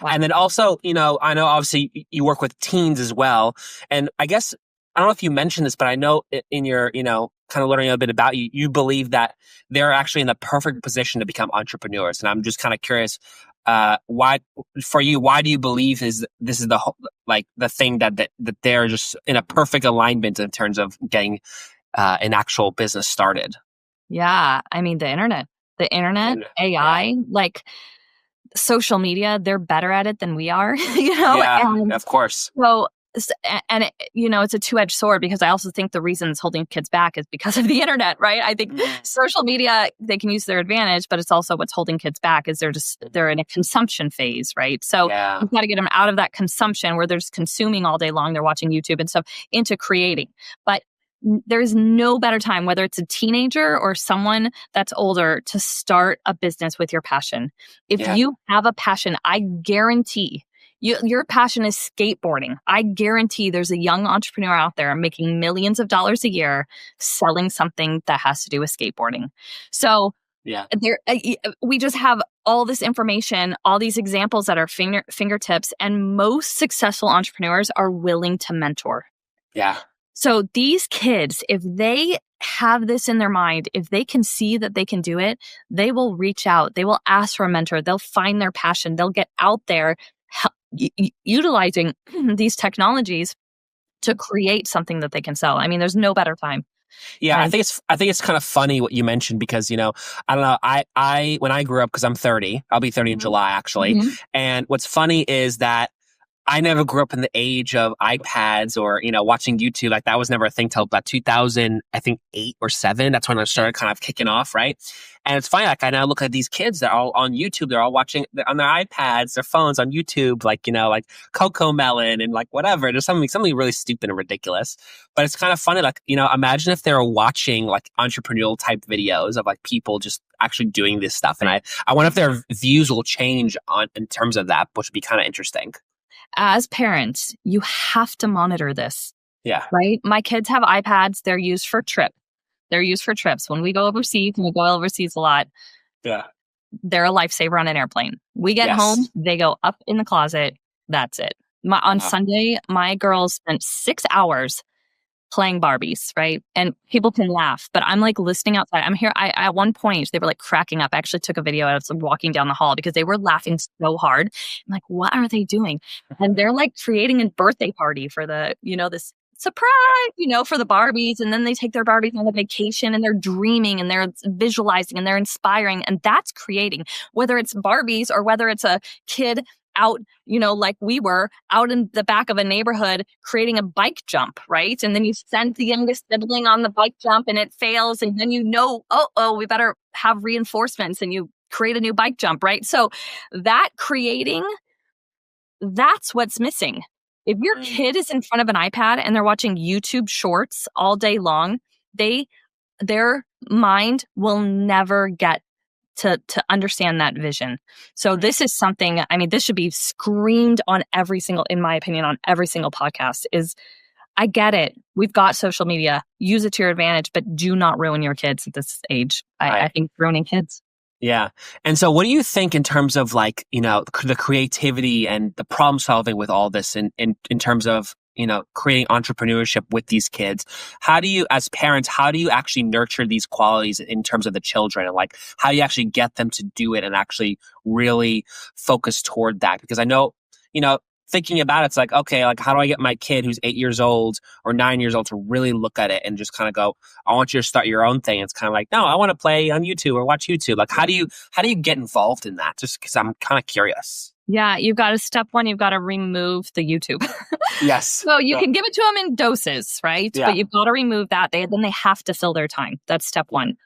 Wow. And then also, I know obviously you work with teens as well. And I guess, I don't know if you mentioned this, but I know in your, kind of learning a bit about you, you believe that they're actually in the perfect position to become entrepreneurs. And I'm just kind of curious, why do you believe this is the thing that they're just in a perfect alignment in terms of getting an actual business started? Yeah. I mean, the internet, And, yeah. AI, like social media, they're better at it than we are, Yeah, And of course. so, it's a two-edged sword because I also think the reason it's holding kids back is because of the internet, right? I think social media, they can use their advantage, but it's also what's holding kids back is they're in a consumption phase, right? So Yeah. you've got to get them out of that consumption where they're just consuming all day long, they're watching YouTube and stuff, into creating. But there's no better time, whether it's a teenager or someone that's older, to start a business with your passion. If Yeah. you have a passion, I guarantee your passion is skateboarding. I guarantee there's a young entrepreneur out there making millions of dollars a year selling something that has to do with skateboarding. So Yeah. we just have all this information, all these examples at our fingertips, and most successful entrepreneurs are willing to mentor. Yeah. So these kids, if they have this in their mind, if they can see that they can do it, they will reach out. They will ask for a mentor. They'll find their passion. They'll get out there utilizing these technologies to create something that they can sell. I mean, there's no better time. Yeah, And I think it's kind of funny what you mentioned because, I don't know, I when I grew up, because I'm 30, I'll be 30 in July actually. Mhm. And what's funny is that I never grew up in the age of iPads or, watching YouTube. Like that was never a thing till about 2000, I think 8 or 7. That's when I started kind of kicking off, right? And it's funny, like I now look at these kids that are all on YouTube. They're all watching on their iPads, their phones on YouTube, like, like Coco Melon and like whatever. There's something really stupid and ridiculous. But it's kind of funny, like, imagine if they were watching like entrepreneurial type videos of like people just actually doing this stuff. And I wonder if their views will change in terms of that, which would be kind of interesting. as parents, you have to monitor this, Yeah. right? My kids have iPads. They're used for trips. When we go overseas, and we go overseas a lot, Yeah. they're a lifesaver on an airplane. We get Yes. home, they go up in the closet. That's it. On Wow. Sunday, my girls spent 6 hours playing Barbies, right? And people can laugh, but I'm like listening outside. I'm here. At one point, they were like cracking up. I actually took a video of them walking down the hall because they were laughing so hard. I'm like, what are they doing? And they're like creating a birthday party for this surprise, for the Barbies. And then they take their Barbies on a vacation and they're dreaming and they're visualizing and they're inspiring. And that's creating, whether it's Barbies or whether it's a kid out, like we were out in the back of a neighborhood creating a bike jump, right? And then you send the youngest sibling on the bike jump and it fails. And then we better have reinforcements, and you create a new bike jump, right? So that creating, that's what's missing. If your kid is in front of an iPad and they're watching YouTube shorts all day long, their mind will never get to understand that vision. So this is something, I mean, this should be screamed on in my opinion, on every single podcast is, I get it. We've got social media. Use it to your advantage, but do not ruin your kids at this age. I think ruining kids. Yeah. And so what do you think in terms of like, the creativity and the problem solving with all this in terms of, creating entrepreneurship with these kids? How do you, as parents, actually nurture these qualities in terms of the children? And like, how do you actually get them to do it and actually really focus toward that? Because I know, thinking about it's like, okay, like how do I get my kid who's 8 years old or 9 years old to really look at it and just kind of go, I want you to start your own thing. It's kind of like, no, I want to play on YouTube or watch YouTube. Like, how do you get involved in that? Just because I'm kind of curious. Yeah, you've got to step one, you've got to remove the YouTube. Yes. So you can give it to them in doses, right? Yeah. But you've got to remove that. Then they have to fill their time. That's step one.